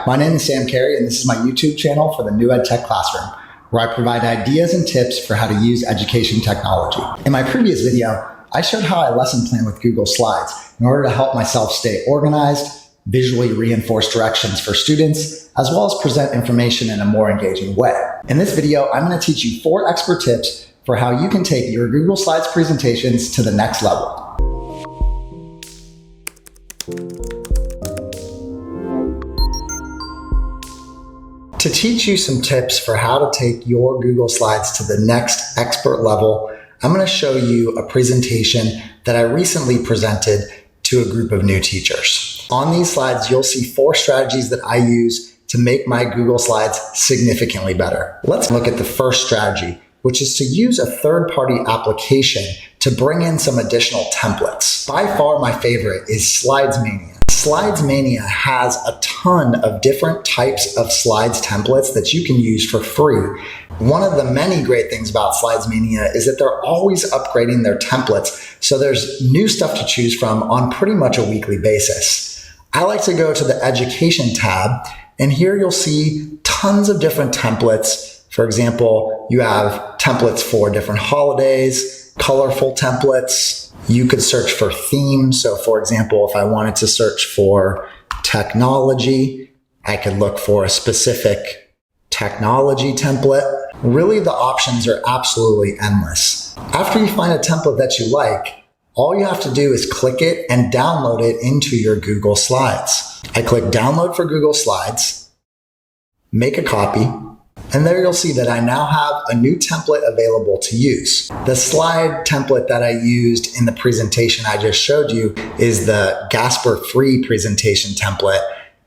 my name is Sam Kary, and this is my YouTube channel for the new EdTech classroom, where I provide ideas and tips for how to use education technology. In my previous video, I showed how I lesson plan with Google Slides in order to help myself stay organized, visually reinforce directions for students, as well as present information in a more engaging way. In this video, I'm going to teach you 4 expert tips for how you can take your Google Slides presentations to the next level. To teach you some tips for how to take your Google Slides to the next expert level, I'm going to show you a presentation that I recently presented to a group of new teachers. On these slides, you'll see 4 strategies that I use to make my Google Slides significantly better. Let's look at the first strategy, which is to use a third-party application to bring in some additional templates. By far, my favorite is Slides Mania. Slides Mania has a ton of different types of slides templates that you can use for free. One of the many great things about Slides Mania is that they're always upgrading their templates, so there's new stuff to choose from on pretty much a weekly basis. I like to go to the Education tab, and here you'll see tons of different templates. For example, you have templates for different holidays, colorful templates. You could search for themes. So for example, if I wanted to search for technology, I could look for a specific technology template. Really, the options are absolutely endless. After you find a template that you like, all you have to do is click it and download it into your Google Slides. I click download for Google Slides, make a copy, and there you'll see that I now have a new template available to use. The slide template that I used in the presentation I just showed you is the Gasper free presentation template.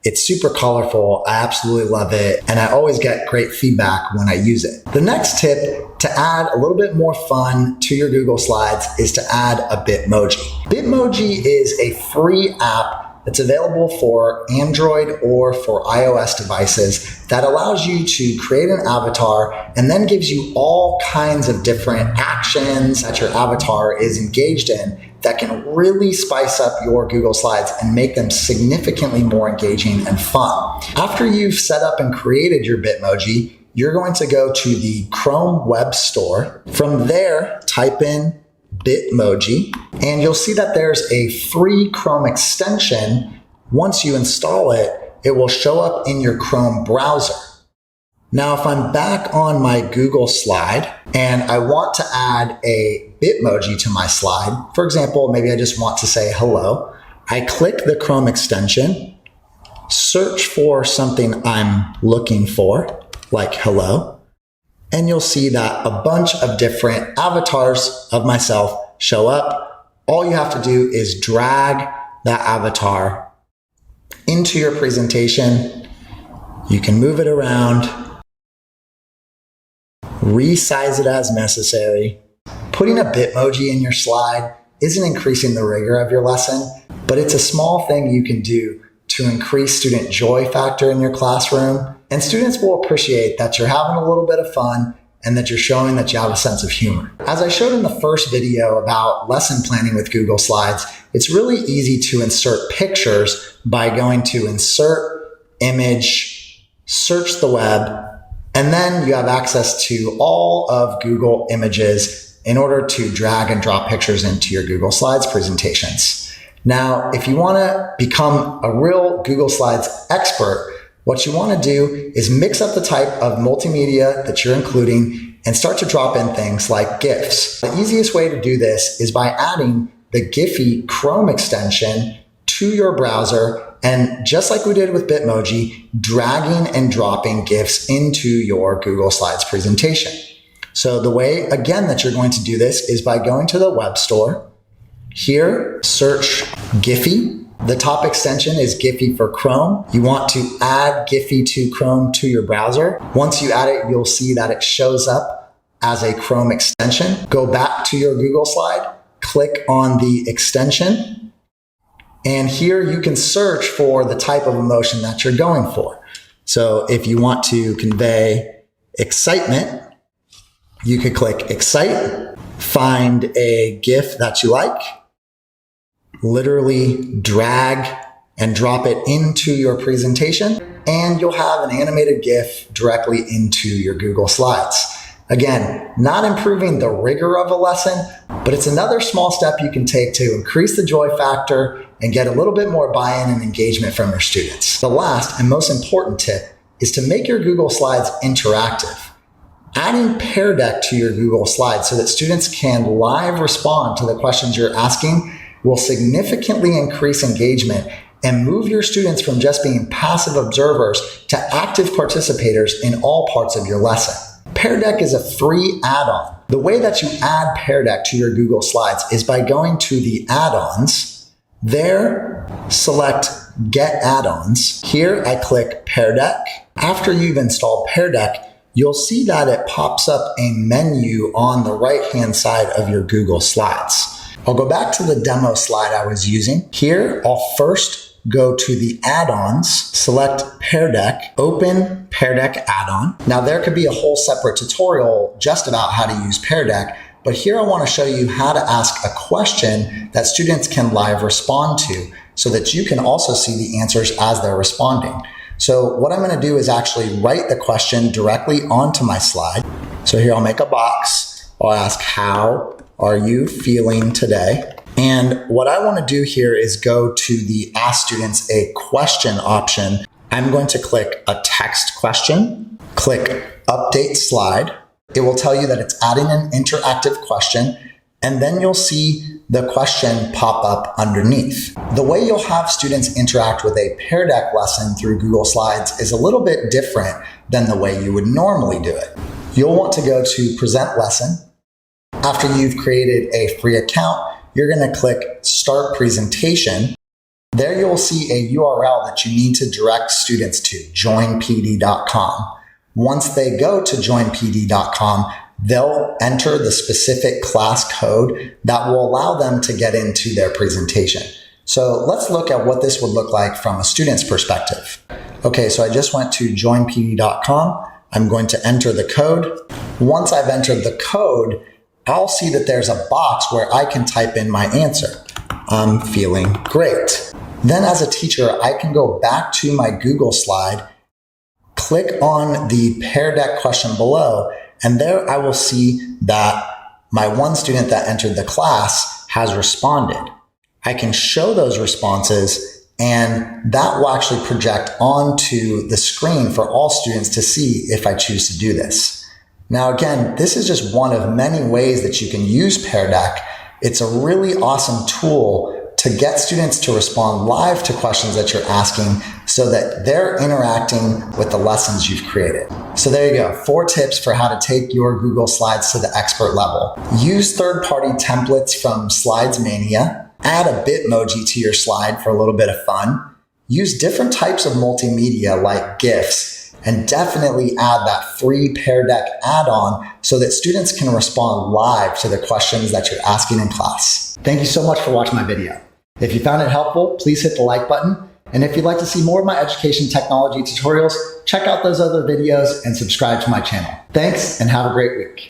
It's super colorful. I absolutely love it. And I always get great feedback when I use it. The next tip to add a little bit more fun to your Google Slides is to add a Bitmoji. Bitmoji is a free app that's available for Android or for iOS devices that allows you to create an avatar and then gives you all kinds of different actions that your avatar is engaged in that can really spice up your Google Slides and make them significantly more engaging and fun. After you've set up and created your Bitmoji, you're going to go to the Chrome Web Store. From there, type in Bitmoji, and you'll see that there's a free Chrome extension. Once you install it, it will show up in your Chrome browser. Now, if I'm back on my Google slide and I want to add a Bitmoji to my slide, for example, maybe I just want to say hello, I click the Chrome extension, search for something I'm looking for, like hello, and you'll see that a bunch of different avatars of myself show up. All you have to do is drag that avatar into your presentation. You can move it around, resize it as necessary. Putting a Bitmoji in your slide isn't increasing the rigor of your lesson, but it's a small thing you can do to increase student joy factor in your classroom. And students will appreciate that you're having a little bit of fun and that you're showing that you have a sense of humor. As I showed in the first video about lesson planning with Google Slides, it's really easy to insert pictures by going to Insert, Image, search the web, and then you have access to all of Google Images in order to drag and drop pictures into your Google Slides presentations. Now, if you want to become a real Google Slides expert, what you want to do is mix up the type of multimedia that you're including and start to drop in things like Gifs. The easiest way to do this is by adding the Giphy Chrome Extension to your browser, and just like we did with Bitmoji, dragging and dropping Gifs into your Google Slides presentation. So the way, again, that you're going to do this is by going to the web store. Here, search Giphy. The top extension is Giphy for Chrome. You want to add Giphy to Chrome to your browser. Once you add it, you'll see that it shows up as a Chrome extension. Go back to your Google slide, click on the extension, and here you can search for the type of emotion that you're going for. So if you want to convey excitement, you could click Excite, find a GIF that you like, literally drag and drop it into your presentation, and you'll have an animated GIF directly into your Google Slides. Again, not improving the rigor of a lesson, but it's another small step you can take to increase the joy factor and get a little bit more buy-in and engagement from your students. The last and most important tip is to make your Google Slides interactive. Adding PairDeck to your Google Slides so that students can live respond to the questions you're asking will significantly increase engagement and move your students from just being passive observers to active participators in all parts of your lesson. PairDeck is a free add-on. The way that you add PairDeck to your Google Slides is by going to the add-ons. There, select Get Add-ons. Here, I click PairDeck. After you've installed PairDeck, you'll see that it pops up a menu on the right-hand side of your Google Slides. I'll go back to the demo slide I was using. Here, I'll first go to the add-ons, select PairDeck, open PairDeck add-on. Now there could be a whole separate tutorial just about how to use PairDeck, but here I want to show you how to ask a question that students can live respond to so that you can also see the answers as they're responding. So what I'm going to do is actually write the question directly onto my slide. So here I'll make a box. I'll ask, how are you feeling today? And what I want to do here is go to the Ask Students a Question option. I'm going to click a text question, click Update Slide. It will tell you that it's adding an interactive question, and then you'll see the question pop up underneath. The way you'll have students interact with a PairDeck lesson through Google Slides is a little bit different than the way you would normally do it. You'll want to go to Present Lesson. After you've created a free account, you're going to click Start Presentation. There you'll see a URL that you need to direct students to, joinpd.com. Once they go to joinpd.com, they'll enter the specific class code that will allow them to get into their presentation. So let's look at what this would look like from a student's perspective. Okay, so I just went to joinpd.com. I'm going to enter the code. Once I've entered the code, I'll see that there's a box where I can type in my answer. I'm feeling great. Then as a teacher, I can go back to my Google slide, click on the PairDeck question below, and there I will see that my one student that entered the class has responded. I can show those responses, and that will actually project onto the screen for all students to see if I choose to do this. Now, again, this is just one of many ways that you can use PairDeck. It's a really awesome tool to get students to respond live to questions that you're asking so that they're interacting with the lessons you've created. So there you go, 4 tips for how to take your Google Slides to the expert level. Use third-party templates from Slides Mania. Add a Bitmoji to your slide for a little bit of fun. Use different types of multimedia like Gifs, and definitely add that free PairDeck add-on so that students can respond live to the questions that you're asking in class. Thank you so much for watching my video. If you found it helpful, please hit the like button. And if you'd like to see more of my education technology tutorials, check out those other videos and subscribe to my channel. Thanks, and have a great week.